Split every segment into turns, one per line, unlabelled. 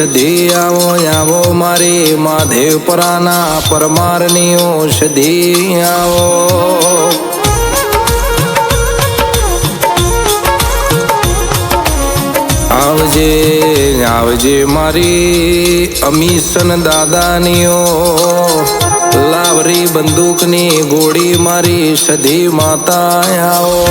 સધી આવો આવો મારી મહાદેવપરાના પરમારની ઔષધી આવો આવજે આવજે મારી અમીશન દાદાનીઓ લાવરી બંદૂકની ગોળી મારી સધી માતા આવો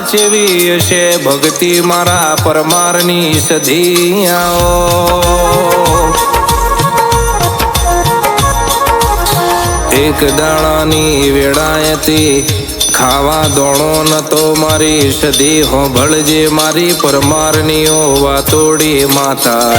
ચેવી હશે ભક્તિ મારા પરમારની સધી આવો એક દાણાની વેળાએથી ખાવા દોણો નતો મારી સધી હોભળજે મારી પરમારનીઓ વાતોડી માતા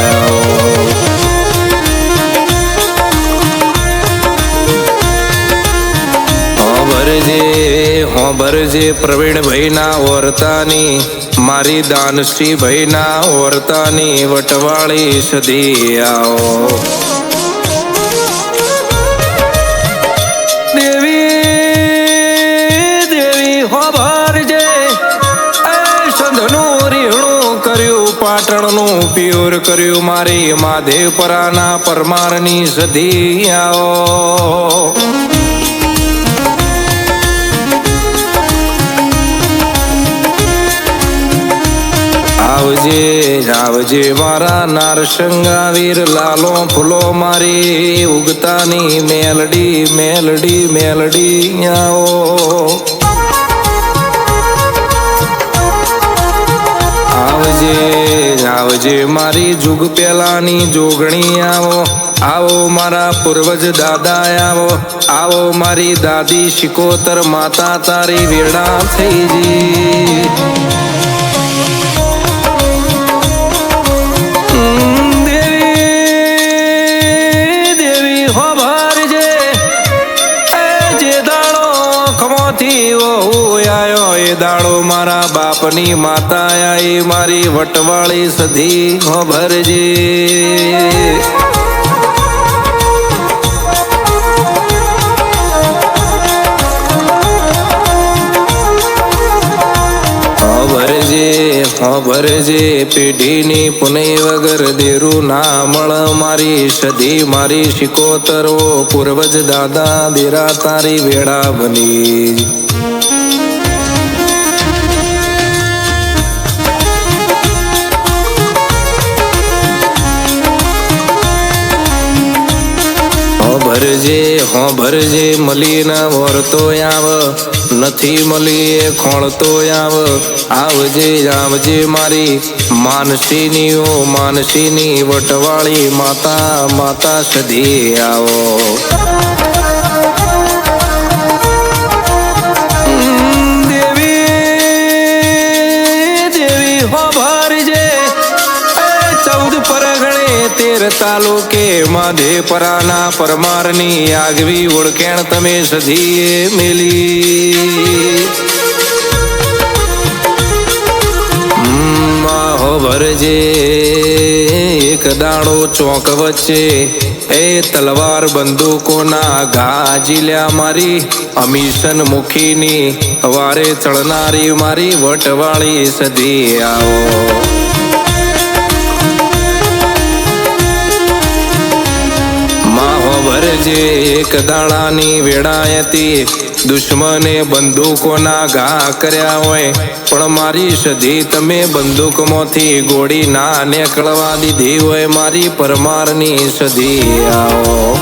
હોભરજે પ્રવીણભાઈ ના ઓરતાની મારી દાનશ્રી ભાઈ ના ઓરતાની વટવાળી સધી આવો દેવી હોભરજે સંધનું રીહણું કર્યું પાટણનું પ્યોર કર્યું મારી મહાદેવપરાના પરમારની સધી આવો આવજે આવજે મારા નારસંગાવીર લાલો ફૂલો મારી ઉગતાની મેલડી મેલડી મેલડી આવો આવજે આવજે મારી જુગ પેલાની જોગણી આવો આવો મારા પૂર્વજ દાદા આવો આવો મારી દાદી શિકોતર માતા તારી વેડા થઈ જી દાડો મારા બાપની માતા આઈ મારી વટવાળી સધી હોભરજે હોભરજે પેઢીની પુનઈ વગર દેરું ના મળ મારી સધી મારી શિકોતરો પૂર્વજ દાદા દેરા તારી વેળા બની હોભરજે મળી ન વરતો આવ નથી મળી એ ખોળતો આવજે આવજે મારી માનસીની ઓ માનસીની વટવાળી માતા માતા સધી આવો દેવી હોભરજે 14 પરગણે 13 તાલુકે મહાદેવપરાના પરમારની આગવી ઓળખેણ તમે સધીએ મેલી હોભરજે એક દાડો ચોક વચ્ચે એ તલવાર બંદૂકોના ઘા ઝીલ્યા મારી અમીશન મુખીની વારે ચડનારી મારી વટવાળી સધી આવો હોભરજે એક દાડાની વેળાએથી દુશ્મને બંદૂકોના ઘા કર્યા હોય પણ મારી સધી તમે બંદૂકમાંથી ગોળી ના નીકળવા દીધી હોય મારી પરમારની સધી આવો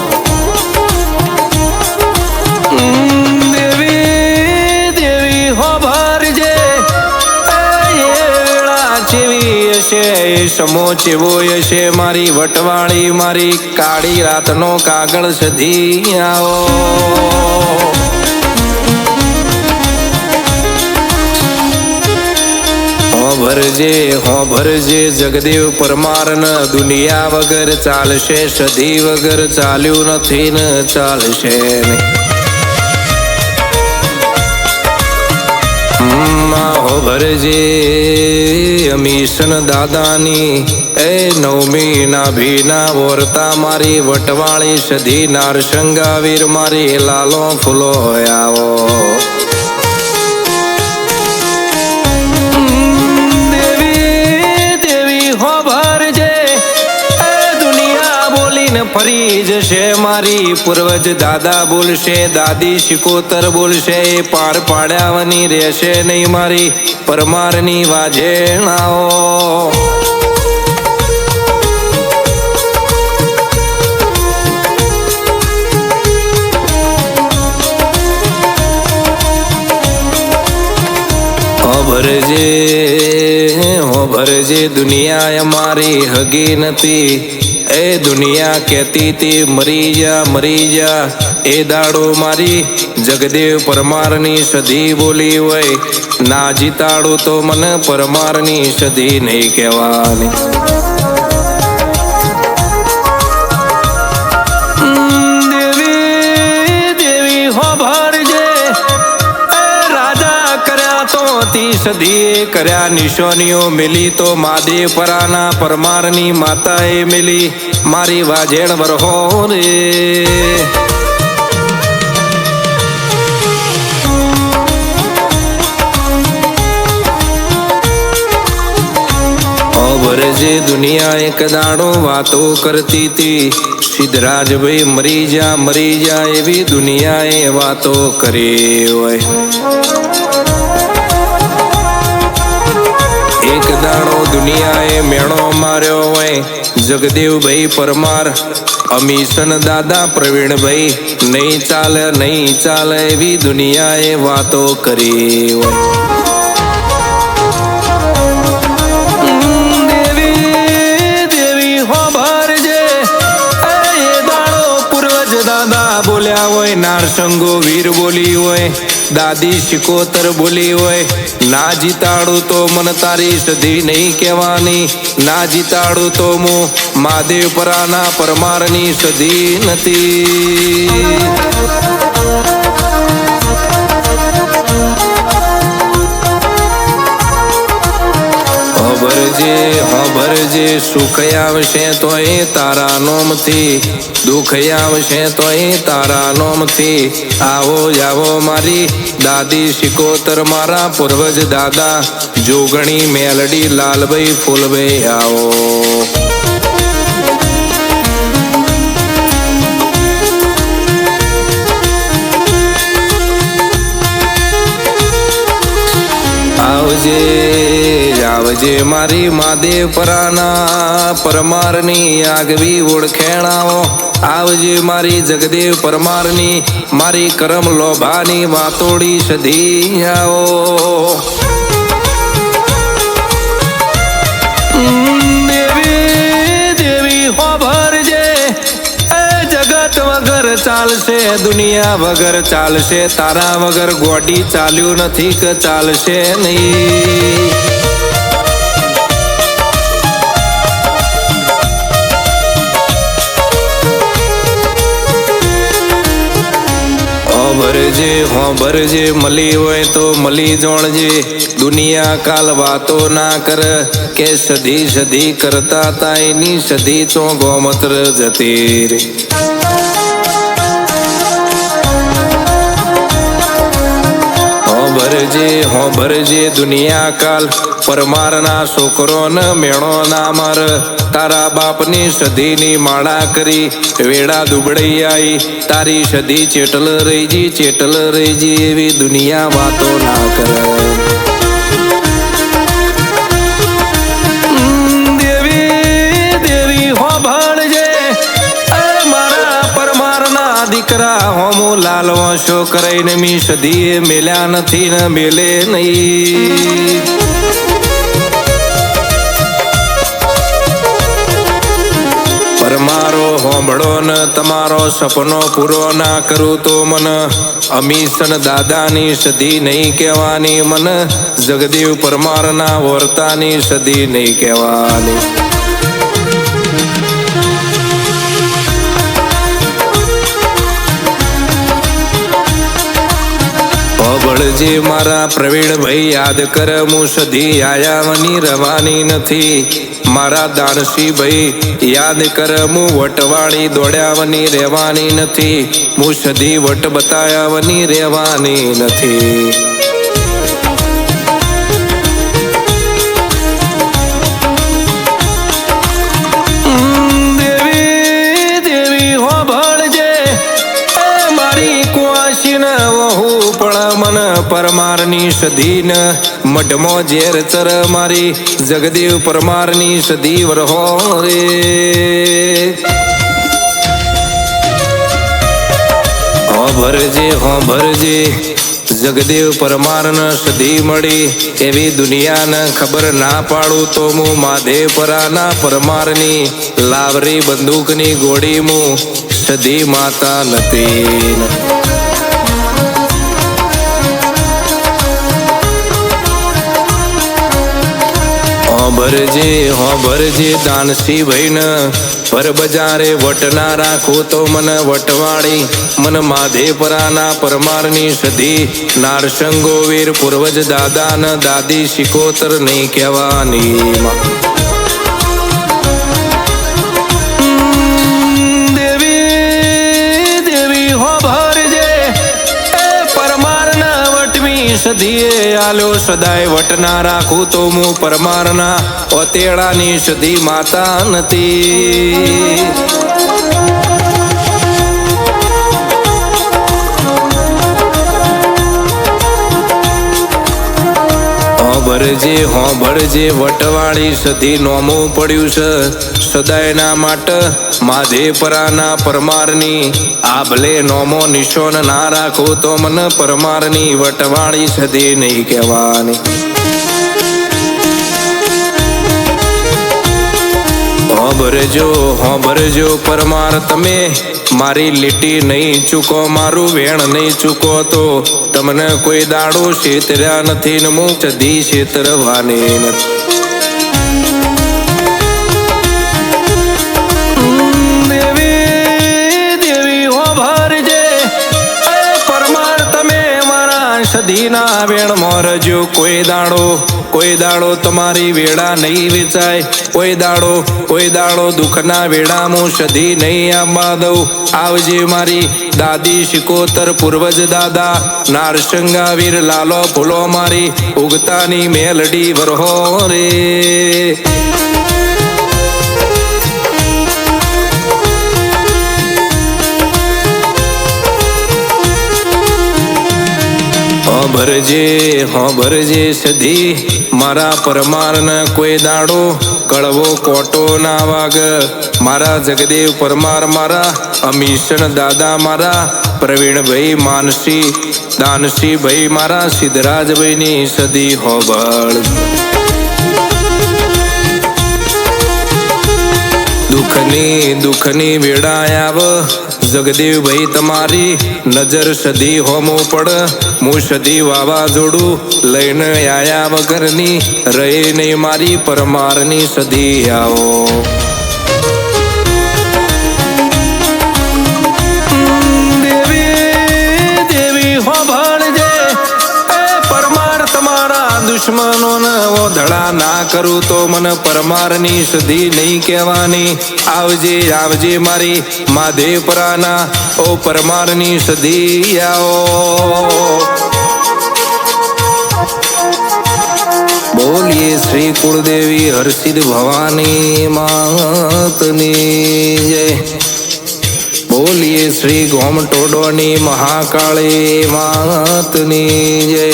દેવી હોભરજે સમો ચેવો હશે મારી વટવાળી મારી કાળી રાતનો કાગળ સધી આવો હોભરજે જગદેવ પરમાર ન દુનિયા વગર ચાલશે સધી વગર ચાલ્યું નથી ને ચાલશે હોભરજે અમીશન દાદાની એ નવમી ના ભીના વોરતા મારી વટવાળી સધી નારસંગા વીર મારી લાલો ફૂલો આવો ફરી જશે મારી પૂર્વજ દાદા બોલશે દાદી શિકોતર બોલશે પાર પાડ્યાવાની રહેશે નહીં મારી પરમારની વાજેણાઓ ભરજે દુનિયા અમારી હગી નથી એ દુનિયા કહેતી તી મરી જા એ દાડો મારી જગદેવ પરમારની સધી બોલી હોય ના જીતાડું તો મને પરમારની સધી નહીં કહેવાની સદી કર્યા નિશાનીઓ મિલી તો માદેવ પરાના પરમારની માતાએ મિલી મારી વાજેણ વરહો રે ભરજે દુનિયા એક દાડો વાતો કરતી હતી સિદ્ધરાજભાઈ મરી જા એવી દુનિયાએ વાતો કરી હોય એક દાડો દુનિયાએ મેળો માર્યો હોય જગદેવભાઈ પરમાર અમીશન દાદા પ્રવીણભાઈ નહીં ચાલે એવી દુનિયાએ વાતો કરી હોય બોલ્યા હોય નારસંગો વીર બોલી હોય દાદી શિકોતર બોલી હોય ના જીતાડું તો મન તારી સધી નહીં કહેવાની ના જીતાડું તો હું મહાદેવ પરાના પરમારની સધી નથી ભરજે સુખ આવશે તો એ તારા નોમથી દુઃખ આવશે તો એ તારા નોમથી આવો મારી દાદી શિકોતર મારા પૂર્વજ દાદા જોગણી મેલડી લાલભાઈ ફૂલભાઈ આવો આવજે મારી મહાદેવ પરાના પરમારની આગવી ઓળખેણાઓ આવજે મારી જગદેવ પરમારની મારી કરમ લોભાની વાતોડી સધી આવો દેવી હો ભરજે એ જગત વગર ચાલશે દુનિયા વગર ચાલશે તારા વગર ગોડી ચાલ્યું નથી કે ચાલશે નહીં ભરજે મળી હોય તો મળી જોણજે દુનિયા કાલ વાતો ના કર કે સધી કરતા તા એની સધી તો ગોમત્ર જતી રે ભરજે દુનિયા કાલ પરમારના છોકરોને મેણો ના માર તારા બાપની સધીની માળા કરી વેડા દુબળી આવી તારી સધી ચેટલ રહીજી એવી દુનિયા વાતો ના કરે દેવી હો ભણજે મારા પરમારના દીકરા હોમો લાલવો શો કરાઈને મી સધીએ મેલ્યા નથી ને મેલે નહીં પરમારો હોંભળો ને તમારો સપનો પૂરો ના કરું તો મન અમીશન દાદાની સધી નહીં કહેવાની મન જગદેવ પરમારના વર્તાની સધી નહીં કહેવાની ભરજે મારા પ્રવીણભાઈ યાદ કર હું સધી આયાવની રવાની નથી મારા દાનશીભાઈ યાદ કર હું વટવાળી દોડ્યાવની રહેવાની નથી હું સધી વટ બતાયાવની રહેવાની નથી પરમારની સધીન મઢમો ઝેર ચર મારી જગદેવ પરમારની સધી વરહો રે હો ભરજે જગદેવ પરમારન સધી મળી એવી દુનિયાને ખબર ના પાડું તો હું માધેપરાના પરમારની લાવરી બંદૂકની ગોળી હું સધી માતા નથી ભરજે દાનશીભાઈ ને પર બજારે વટ ના રાખો તો મન વટવાળી મન માધેપરાના પરમારની સધી નારસંગો વીર પૂર્વજ દાદા ને દાદી શિકોતર નહીં કહેવાની સધીએ આલ્યો સદાય વટ ના રાખું તો હું પરમારના ઓતેડાની સધી માતા નથી ભરજે વટવાળી સધી નોમું પડ્યું છે સદાયના માટે માધેપરાના પરમારની આભલે નોમો નિશોન ના રાખો તો મને પરમારની વટવાળી સધી નહીં કહેવાની ભરજો પરમાર તમે મારી લીટી નહીં ચૂકો મારું વેણ નહીં ચૂકો તો તમને કોઈ દાડો છેતર્યા નથી ને હું સધી છેતરવાની નથી સધીના વેણ મોરજો કોઈ દાડો તમારી વેળા નહીં વેચાય કોઈ દાડો દુઃખના વેળા હું સધી નહીં આવવા દઉં આવજે મારી દાદી શિકોતર પૂર્વજ દાદા નારસંગા વીર લાલો ફૂલો મારી ઉગતાની મેલડી વરહો રે ભરજે સધી મારા પરમારને કોઈ દાડો કળવો કોટો ના વાગ મારા જગદેવ પરમાર મારા અમીશન દાદા મારા પ્રવીણભાઈ માનસી દાનશીભાઈ મારા સિદ્ધરાજભાઈની સધી હોબળ દુઃખની વેળા આવ જગદેવભાઈ તમારી નજર સધી હોમો પડ હું સધી વાવાઝોડું લઈને આયા વગરની રહે નહીં મારી પરમારની સધી આવો દુશ્મનોને ઓધડા ના કરું તો મને પરમારની સધી નહીં કહેવાની આવજે મારી માધેપરાના ઓ પરમારની સધી આવો બોલીએ શ્રી કુળદેવી હરસિદ્ધ ભવાની માતની જય બોલીએ શ્રી ગોમટોડોની મહાકાળી માતની જય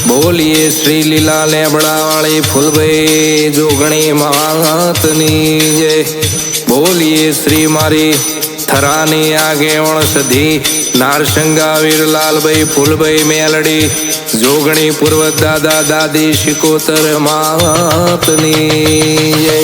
બોલીએ શ્રી લીલા લેબડા વાળી ફૂલભાઈ જોગણી માતની જય બોલીએ શ્રી મારી થરાની આગેવણ સધી નારસંગા વીર લાલભાઈ ફૂલભાઈ મેલડી જોગણી પૂર્વજ દાદા દાદી શિકોતર માતની જય